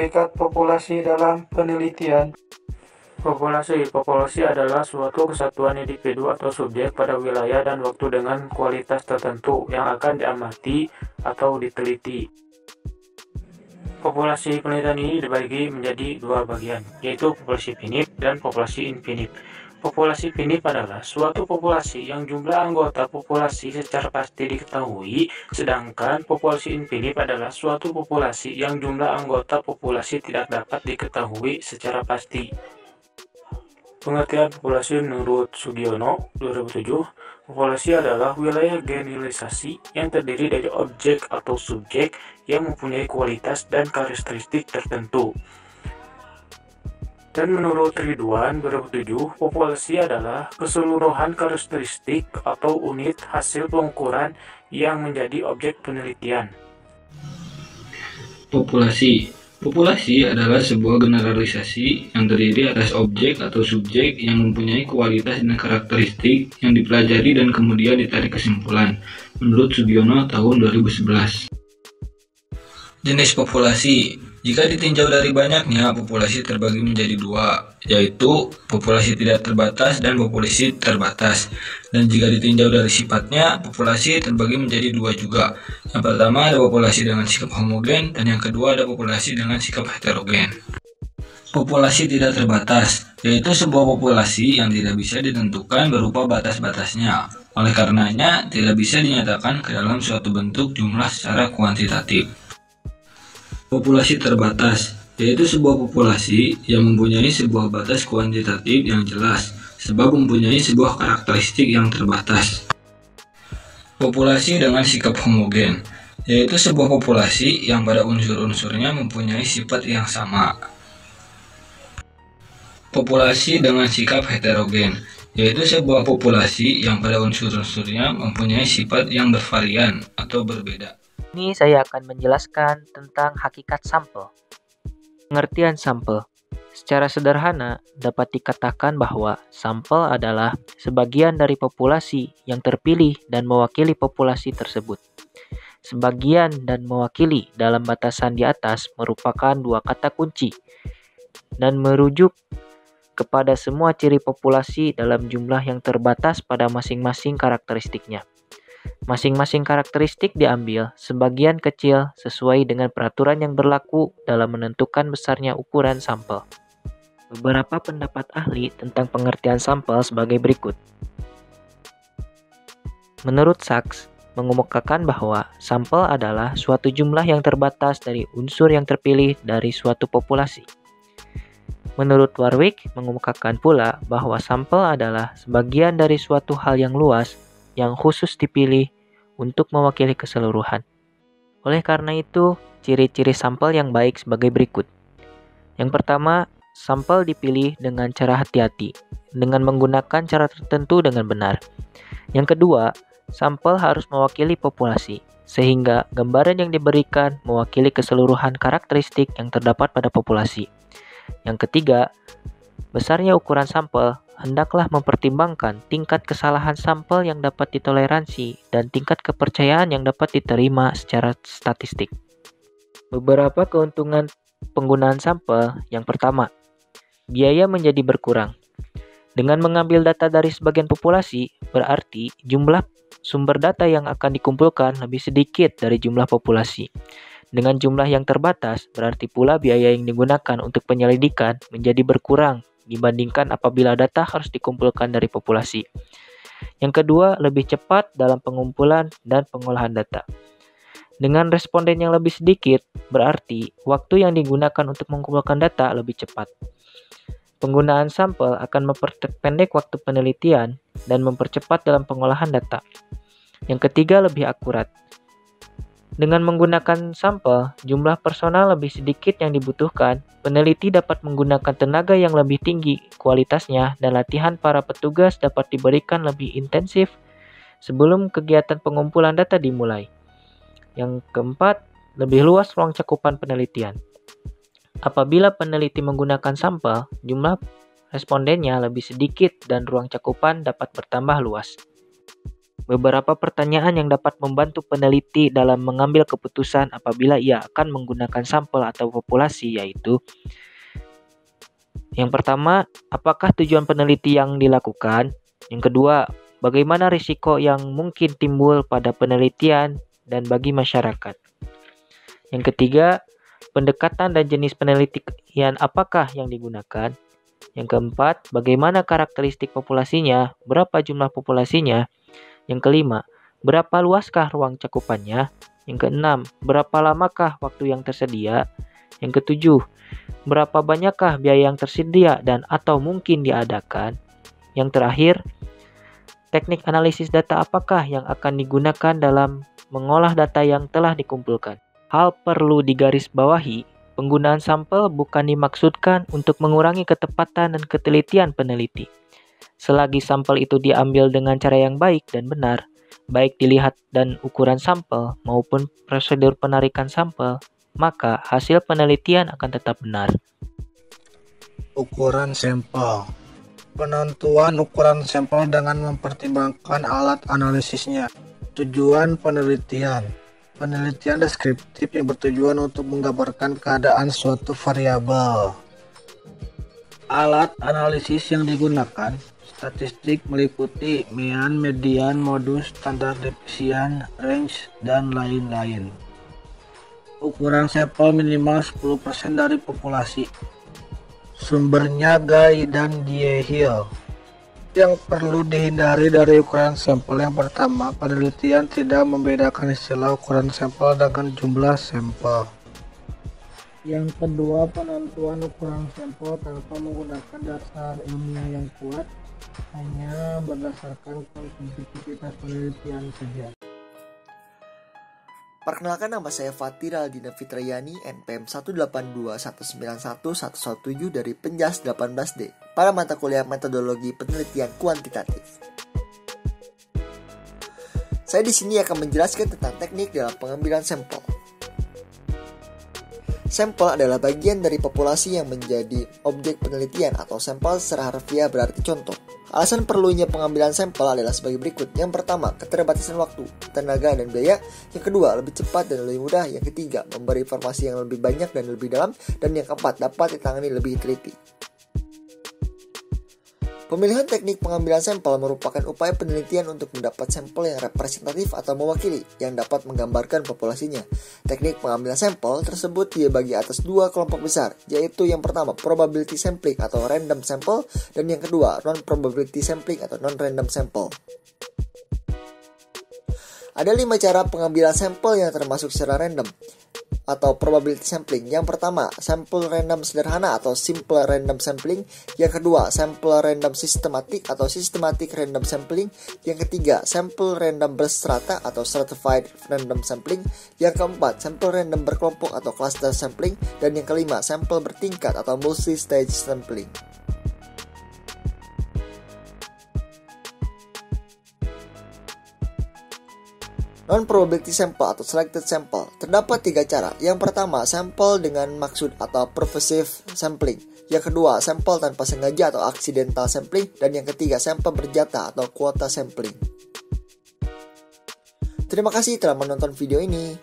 Hakikat populasi dalam penelitian. Populasi adalah suatu kesatuan individu atau subjek pada wilayah dan waktu dengan kualitas tertentu yang akan diamati atau diteliti. Populasi penelitian ini dibagi menjadi dua bagian, yaitu populasi finit dan populasi infinit. Populasi finit adalah suatu populasi yang jumlah anggota populasi secara pasti diketahui, sedangkan populasi infinit adalah suatu populasi yang jumlah anggota populasi tidak dapat diketahui secara pasti. Pengertian populasi menurut Sugiono 2007, populasi adalah wilayah generalisasi yang terdiri dari objek atau subjek yang mempunyai kualitas dan karakteristik tertentu. Dan menurut Ridwan 2007, populasi adalah keseluruhan karakteristik atau unit hasil pengukuran yang menjadi objek penelitian. Populasi adalah sebuah generalisasi yang terdiri atas objek atau subjek yang mempunyai kualitas dan karakteristik yang dipelajari dan kemudian ditarik kesimpulan, menurut Sugiono tahun 2011. Jenis populasi. Jika ditinjau dari banyaknya, populasi terbagi menjadi dua, yaitu populasi tidak terbatas dan populasi terbatas. Dan jika ditinjau dari sifatnya, populasi terbagi menjadi dua juga. Yang pertama ada populasi dengan sikap homogen, dan yang kedua ada populasi dengan sikap heterogen. Populasi tidak terbatas, yaitu sebuah populasi yang tidak bisa ditentukan berupa batas-batasnya. Oleh karenanya, tidak bisa dinyatakan ke dalam suatu bentuk jumlah secara kuantitatif. Populasi terbatas, yaitu sebuah populasi yang mempunyai sebuah batas kuantitatif yang jelas, sebab mempunyai sebuah karakteristik yang terbatas. Populasi dengan sikap homogen, yaitu sebuah populasi yang pada unsur-unsurnya mempunyai sifat yang sama. Populasi dengan sikap heterogen, yaitu sebuah populasi yang pada unsur-unsurnya mempunyai sifat yang bervarian atau berbeda. Ini saya akan menjelaskan tentang hakikat sampel. Pengertian sampel. Secara sederhana, dapat dikatakan bahwa sampel adalah sebagian dari populasi yang terpilih dan mewakili populasi tersebut. Sebagian dan mewakili dalam batasan di atas merupakan dua kata kunci dan merujuk kepada semua ciri populasi dalam jumlah yang terbatas pada masing-masing karakteristiknya. Masing-masing karakteristik diambil sebagian kecil sesuai dengan peraturan yang berlaku dalam menentukan besarnya ukuran sampel. Beberapa pendapat ahli tentang pengertian sampel sebagai berikut. Menurut Sachs, mengemukakan bahwa sampel adalah suatu jumlah yang terbatas dari unsur yang terpilih dari suatu populasi. Menurut Warwick, mengemukakan pula bahwa sampel adalah sebagian dari suatu hal yang luas yang khusus dipilih untuk mewakili keseluruhan. Oleh karena itu, ciri-ciri sampel yang baik sebagai berikut. Yang pertama, sampel dipilih dengan cara hati-hati, dengan menggunakan cara tertentu dengan benar. Yang kedua, sampel harus mewakili populasi, sehingga gambaran yang diberikan mewakili keseluruhan karakteristik yang terdapat pada populasi. Yang ketiga, besarnya ukuran sampel hendaklah mempertimbangkan tingkat kesalahan sampel yang dapat ditoleransi dan tingkat kepercayaan yang dapat diterima secara statistik. Beberapa keuntungan penggunaan sampel. Yang pertama, biaya menjadi berkurang. Dengan mengambil data dari sebagian populasi, berarti jumlah sumber data yang akan dikumpulkan lebih sedikit dari jumlah populasi. Dengan jumlah yang terbatas, berarti pula biaya yang digunakan untuk penyelidikan menjadi berkurang dibandingkan apabila data harus dikumpulkan dari populasi. Yang kedua, lebih cepat dalam pengumpulan dan pengolahan data. Dengan responden yang lebih sedikit, berarti waktu yang digunakan untuk mengumpulkan data lebih cepat. Penggunaan sampel akan memperpendek waktu penelitian dan mempercepat dalam pengolahan data. Yang ketiga, lebih akurat. Dengan menggunakan sampel, jumlah personal lebih sedikit yang dibutuhkan. Peneliti dapat menggunakan tenaga yang lebih tinggi kualitasnya dan latihan para petugas dapat diberikan lebih intensif sebelum kegiatan pengumpulan data dimulai. Yang keempat, lebih luas ruang cakupan penelitian. Apabila peneliti menggunakan sampel, jumlah respondennya lebih sedikit dan ruang cakupan dapat bertambah luas. beberapa pertanyaan yang dapat membantu peneliti dalam mengambil keputusan apabila ia akan menggunakan sampel atau populasi, yaitu yang pertama, apakah tujuan peneliti yang dilakukan? Yang kedua, bagaimana risiko yang mungkin timbul pada penelitian dan bagi masyarakat? Yang ketiga, pendekatan dan jenis penelitian apakah yang digunakan? Yang keempat, bagaimana karakteristik populasinya? Berapa jumlah populasinya? Yang kelima, berapa luaskah ruang cakupannya? Yang keenam, berapa lamakah waktu yang tersedia? Yang ketujuh, berapa banyakkah biaya yang tersedia dan atau mungkin diadakan? Yang terakhir, teknik analisis data apakah yang akan digunakan dalam mengolah data yang telah dikumpulkan? Hal perlu digarisbawahi, penggunaan sampel bukan dimaksudkan untuk mengurangi ketepatan dan ketelitian peneliti. Selagi sampel itu diambil dengan cara yang baik dan benar, baik dilihat dan ukuran sampel maupun prosedur penarikan sampel, maka hasil penelitian akan tetap benar. Ukuran sampel. Penentuan ukuran sampel dengan mempertimbangkan alat analisisnya. Tujuan penelitian. Penelitian deskriptif yang bertujuan untuk menggambarkan keadaan suatu variabel. Alat analisis yang digunakan. Statistik meliputi mean, median, modus, standar deviation, range, dan lain-lain. Ukuran sampel minimal 10% dari populasi. Sumbernya Guy dan Diehill. Yang perlu dihindari dari ukuran sampel: yang pertama, penelitian tidak membedakan istilah ukuran sampel dengan jumlah sampel. Yang kedua, penentuan ukuran sampel tanpa menggunakan dasar ilmiah yang kuat, hanya berdasarkan konsentrasitas penelitian saja. Perkenalkan, nama saya Fatira Aldina Fitrayani, NPM 182191117 dari Penjas 18D, pada mata kuliah metodologi penelitian kuantitatif. Saya di sini akan menjelaskan tentang teknik dalam pengambilan sampel. Sampel adalah bagian dari populasi yang menjadi objek penelitian atau sampel secara harfiah berarti contoh. Alasan perlunya pengambilan sampel adalah sebagai berikut. Yang pertama, keterbatasan waktu, tenaga, dan biaya. Yang kedua, lebih cepat dan lebih mudah. Yang ketiga, memberi informasi yang lebih banyak dan lebih dalam. Dan yang keempat, dapat ditangani lebih teliti. Pemilihan teknik pengambilan sampel merupakan upaya penelitian untuk mendapat sampel yang representatif atau mewakili, yang dapat menggambarkan populasinya. Teknik pengambilan sampel tersebut dibagi atas dua kelompok besar, yaitu yang pertama probability sampling atau random sample, dan yang kedua non-probability sampling atau non-random sample. Ada 5 cara pengambilan sampel yang termasuk secara random atau probability sampling. Yang pertama, sampel random sederhana atau simple random sampling. Yang kedua, sampel random sistematik atau systematic random sampling. Yang ketiga, sampel random berstrata atau stratified random sampling. Yang keempat, sampel random berkelompok atau cluster sampling. Dan yang kelima, sampel bertingkat atau multi-stage sampling. Non-probability sample atau selected sample. Terdapat 3 cara. Yang pertama, sampel dengan maksud atau purposive sampling. Yang kedua, sampel tanpa sengaja atau accidental sampling. Dan yang ketiga, sampel berjatah atau quota sampling. Terima kasih telah menonton video ini.